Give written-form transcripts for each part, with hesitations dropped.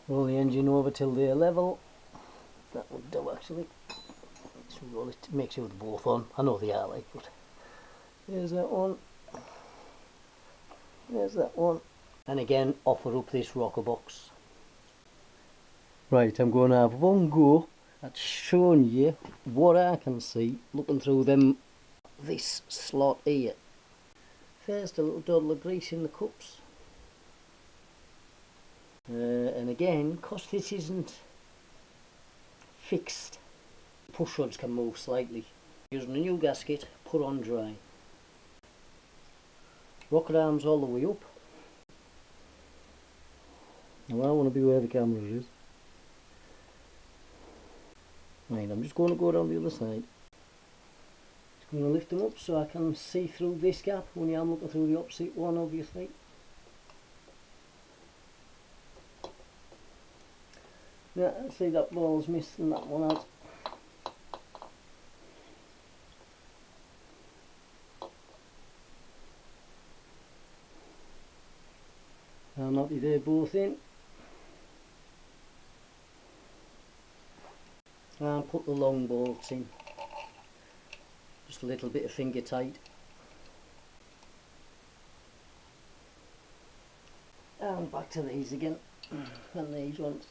Roll the engine over till they're level. That would do actually. So roll it, make sure they're both on. I know they are like, but there's that one. There's that one. And again, offer up this rocker box. Right, I'm going to have one go at showing you what I can see looking through this slot here. First, a little doddle of grease in the cups. And again, because this isn't fixed, push rods can move slightly. Using a new gasket, put on dry. Rocker arms all the way up. Now I want to be where the camera is. Right, I'm just going to go down the other side. Just going to lift them up so I can see through this gap. Only I'm looking through the opposite one, obviously. Yeah, see that ball's missed and that one has. I'm happy they're both in. And put the long bolts in. Just a little bit of finger tight. And back to these again. And these ones.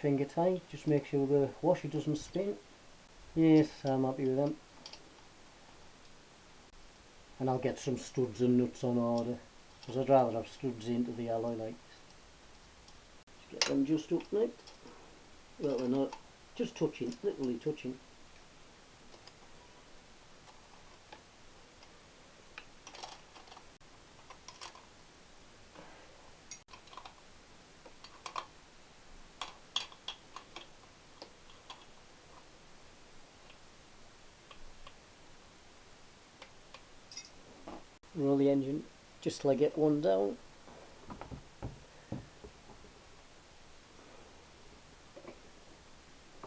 Finger tight, just make sure the washer doesn't spin. Yes, I'm happy with them. And I'll get some studs and nuts on order, because I'd rather have studs into the alloy like this. Just get them just up now. Well, they're not, just touching, literally touching. Roll the engine just till I get one down.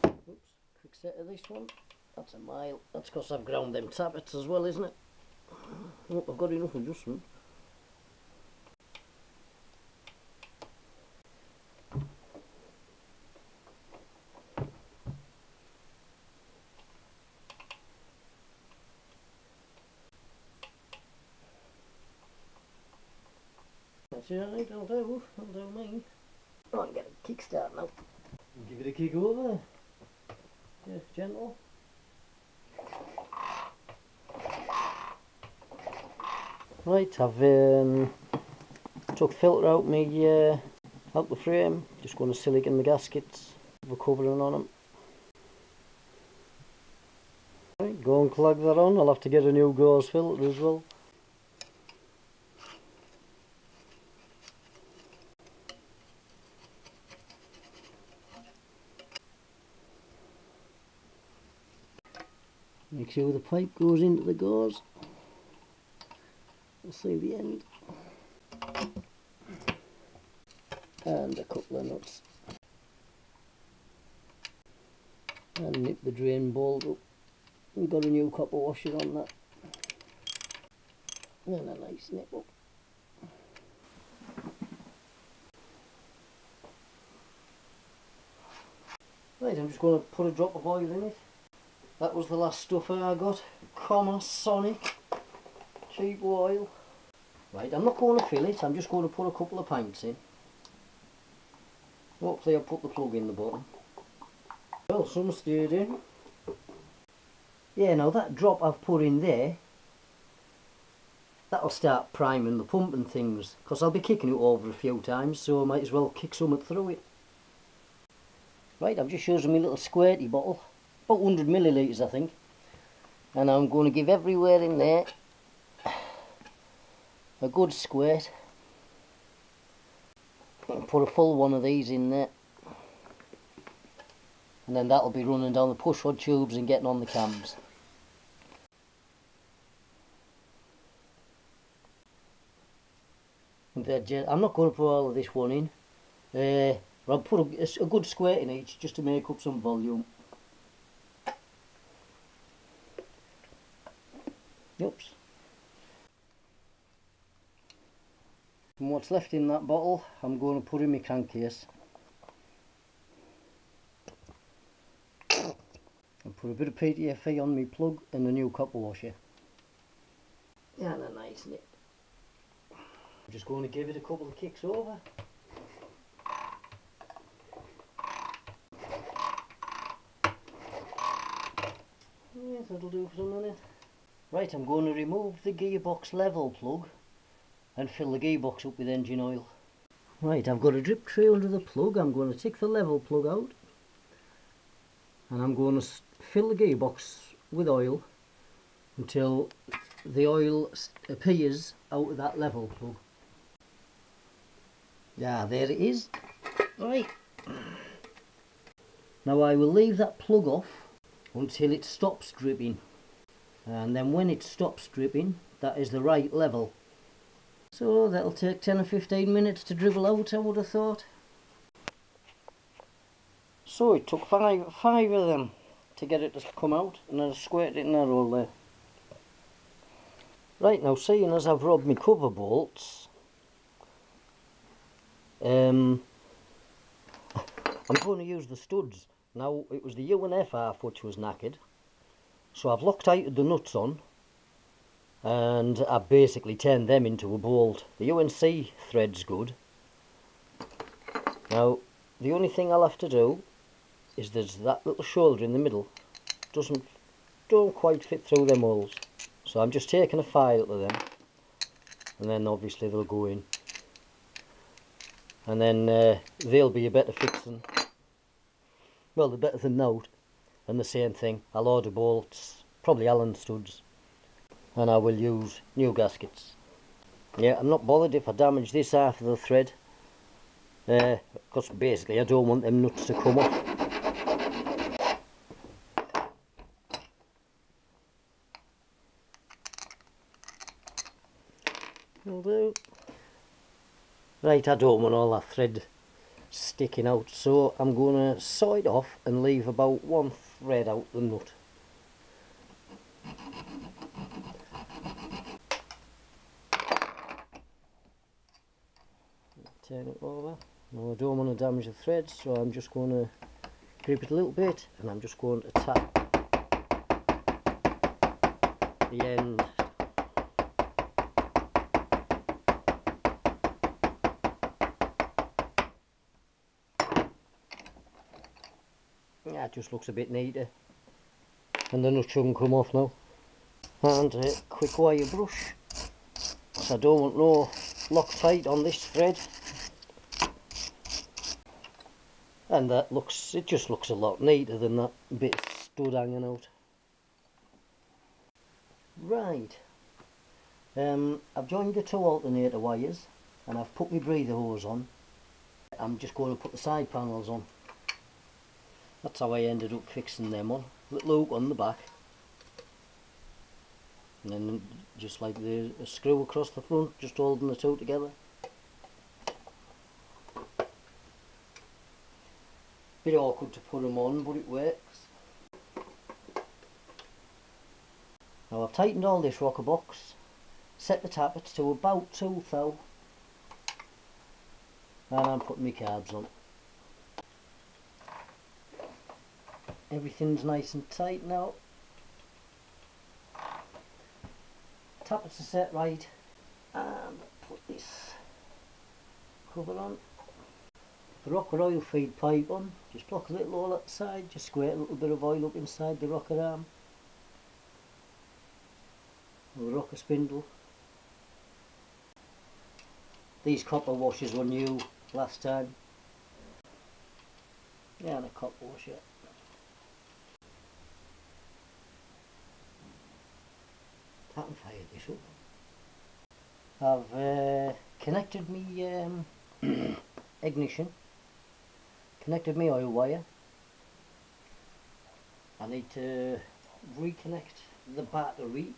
Oops, quick set of this one. That's a mile. That's because I've ground them tappets as well, isn't it? Oh, I've got enough adjustment. That's alright, I'll do me. Right, get a kickstart now. Give it a kick over. Yeah, gentle. Right, I've took filter out out the frame. Just going to silicon the gaskets, the covering on them. Right, go and clag that on. I'll have to get a new gauze filter as well. Make sure the pipe goes into the gauze. We'll see the end. And a couple of nuts. And nip the drain bolt up. We've got a new copper washer on that. And a nice nip up. Right, I'm just going to put a drop of oil in it. That was the last stuff I got. Comma Sonic cheap oil. Right, I'm not going to fill it, I'm just going to put a couple of pints in. Hopefully I'll put the plug in the bottom. Well, some stayed in. Yeah, now that drop I've put in there, that'll start priming the pump and things, because I'll be kicking it over a few times, so I might as well kick something through it. Right, I've just used my little squirty bottle, about 100 millilitres I think, and I'm going to give everywhere in there a good squirt. And put a full one of these in there, and then that'll be running down the push rod tubes and getting on the cams. I'm not going to put all of this one in. I'll put a good squirt in each just to make up some volume. Oops. And what's left in that bottle I'm going to put in my crankcase and put a bit of PTFE on my plug and the new copper washer. Yeah, they're nice, isn't it? I'm just going to give it a couple of kicks over. Yes, that'll do for a minute. Right, I'm going to remove the gearbox level plug and fill the gearbox up with engine oil. Right, I've got a drip tray under the plug. I'm going to take the level plug out and I'm going to fill the gearbox with oil until the oil appears out of that level plug. Yeah, there it is. Right. Now I will leave that plug off until it stops dripping, and then when it stops dripping, that is the right level. So that'll take 10 or 15 minutes to dribble out, I would have thought. So it took five of them to get it to come out, and I squirted it in that hole there. Right, now seeing as I've robbed my cover bolts, I'm going to use the studs. Now it was the UNF half which was knackered, so I've Loctited the nuts on and I've basically turned them into a bolt. The UNC thread's good. Now the only thing I'll have to do is there's that little shoulder in the middle, don't quite fit through them holes, so I'm just taking a file of them and then obviously they'll go in, and then they'll be a better fixing. Well, they're better than out, and the same thing, I'll order bolts, probably Allen studs, and I will use new gaskets. Yeah, I'm not bothered if I damage this half of the thread, because basically I don't want them nuts to come off. Will do. Right, I don't want all that thread sticking out, so I'm going to saw it off and leave about one thread out the nut. Turn it over. Now I don't want to damage the thread, so I'm just going to grip it a little bit and I'm just going to tap the end. Yeah, it just looks a bit neater, and the nut shouldn't come off now. And a quick wire brush, because I don't want no Loctite on this thread. And that looks, it just looks a lot neater than that bit of stud hanging out. Right, I've joined the two alternator wires and I've put my breather hose on. I'm just going to put the side panels on. That's how I ended up fixing them on. Little hook on the back, and then just like a screw across the front, just holding the two together. Bit awkward to put them on, but it works. Now I've tightened all this rocker box, set the tappets to about 2 thou, and I'm putting my carbs on. Everything's nice and tight now. Tappets are set right, and put this cover on. The rocker oil feed pipe on, just block a little hole at the side, just squirt a little bit of oil up inside the rocker arm. And the rocker spindle. These copper washers were new last time. Yeah, and a copper washer. I can fire this up. I've connected my ignition, connected my oil wire. I need to reconnect the battery.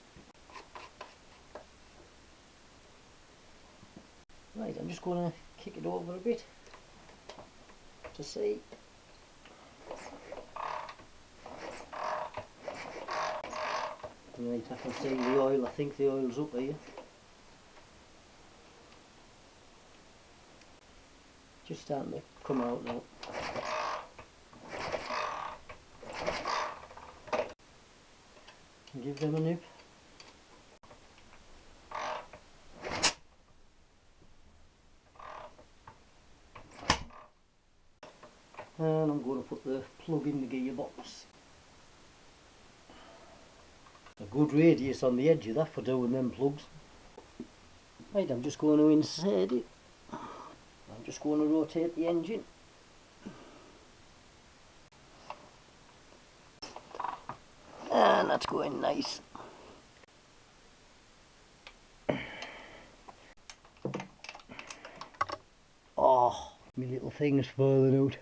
Right, I'm just going to kick it over a bit to see. Right, I can see the oil. I think the oil's up here. Just starting to come out now. Give them a nip. And I'm going to put the plug in the gearbox. A good radius on the edge of that for doing them plugs. Right, I'm just going to insert it. I'm just going to rotate the engine. And that's going nice. Oh, my little thing's falling out.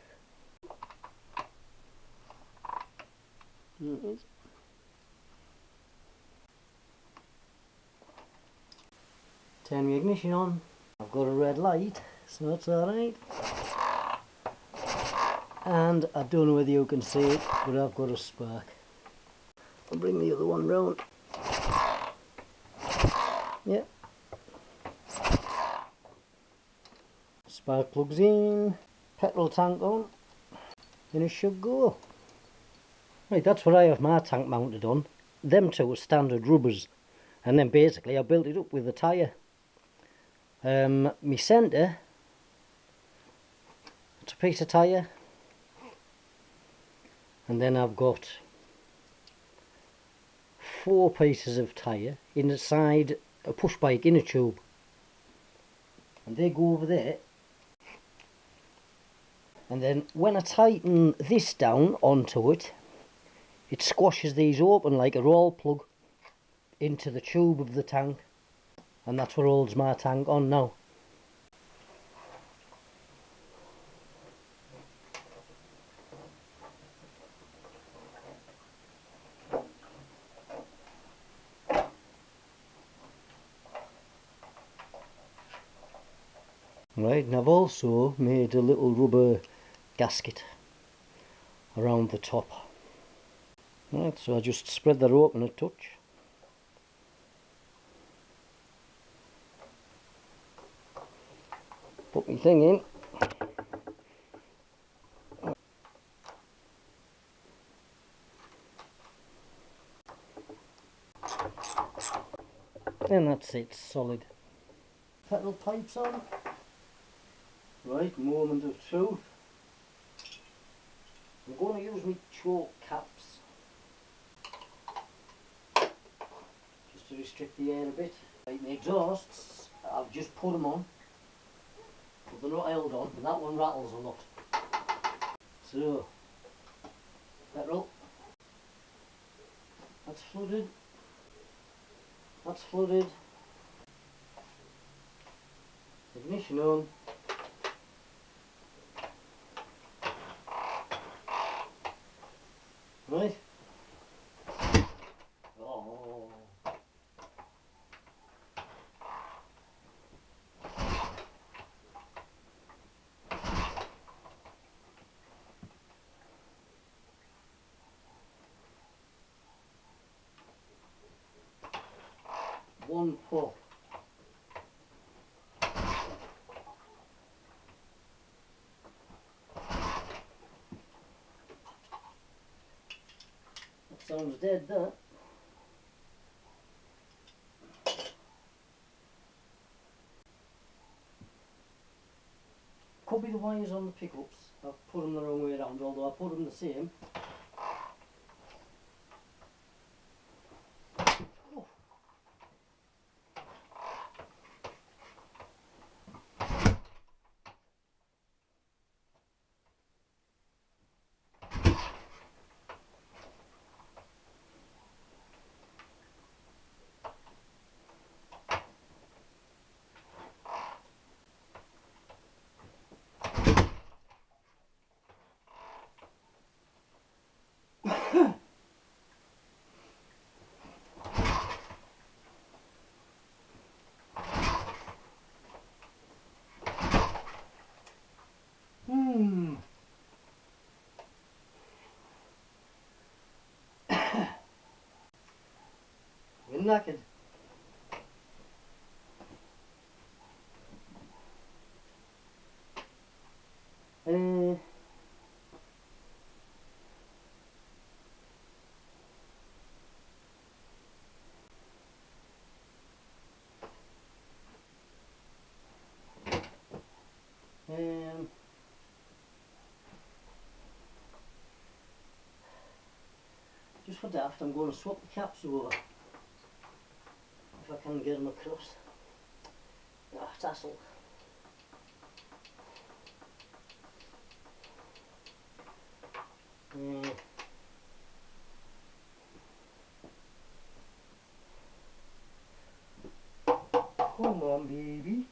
There it is. Turn the ignition on. I've got a red light, so that's alright. And I don't know whether you can see it, but I've got a spark. I'll bring the other one round. Yep. Spark plugs in, petrol tank on, and it should go. Right, that's what I have my tank mounted on. Them two are standard rubbers, and then basically I built it up with a tyre. My centre, it's a piece of tyre, and then I've got 4 pieces of tyre inside a push bike inner tube, and they go over there. And then when I tighten this down onto it, it squashes these open like a roll plug into the tube of the tank, and that's what holds my tank on now. Right, and I've also made a little rubber gasket around the top. Right, so I just spread that open a touch. Put my thing in. And that's it, solid. Petrol pipes on. Right, moment of truth. I'm going to use my choke caps just to restrict the air a bit. Right, my exhausts, I've just put them on, but they're not held on, and that one rattles a lot. So, petrol, that's flooded, that's flooded, ignition on. Right. Oh. One pull. Sounds dead, that. Could be the wires on the pickups. I've put them the wrong way around, although I put them the same. Oh. We're knackered. Uh, um, just for daft, I'm going to swap the caps over if I can get them across. Ah, tassel. Come on, baby.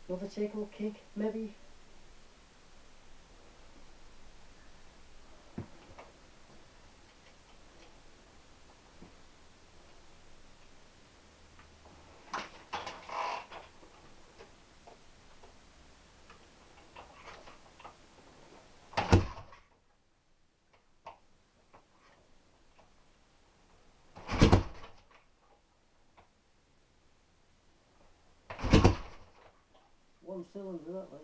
Another take a little kick, maybe. One cylinder, that like.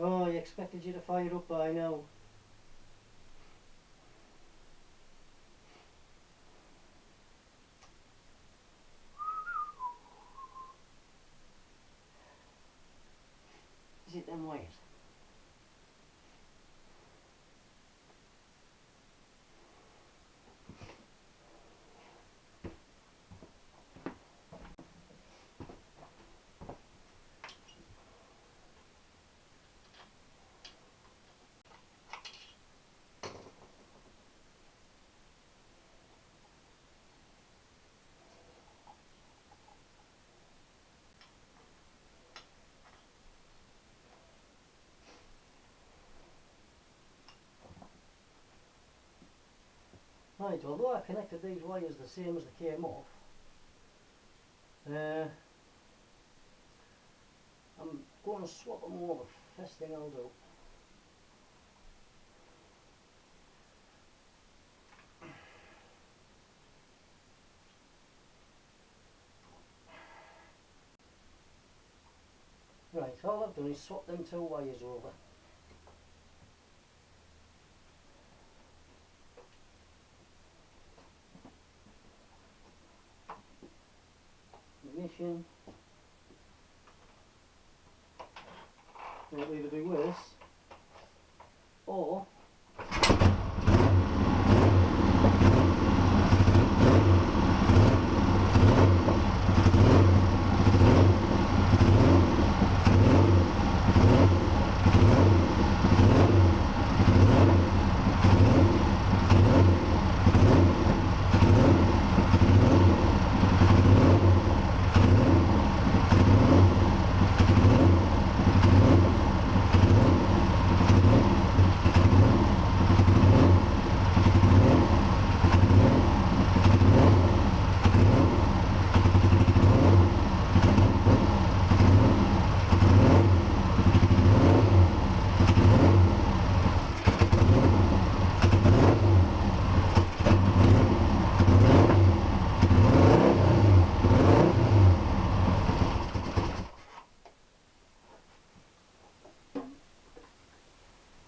Oh, I expected you to fire up by now. Is it them wires? Right, although I connected these wires the same as they came off, I'm going to swap them over. First thing I'll do. Right, all I've done is swap them two wires over. Ignition. It'll either be worse or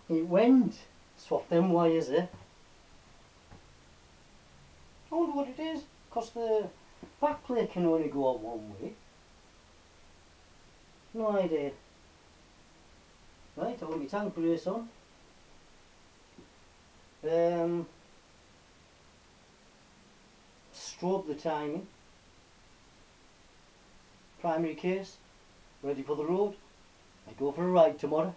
it went. Swap them wires there. I wonder what it is, because the back plate can only go on one way. No idea. Right, I've got my tank brace on. Strobe the timing. Primary case, ready for the road. I go for a ride tomorrow.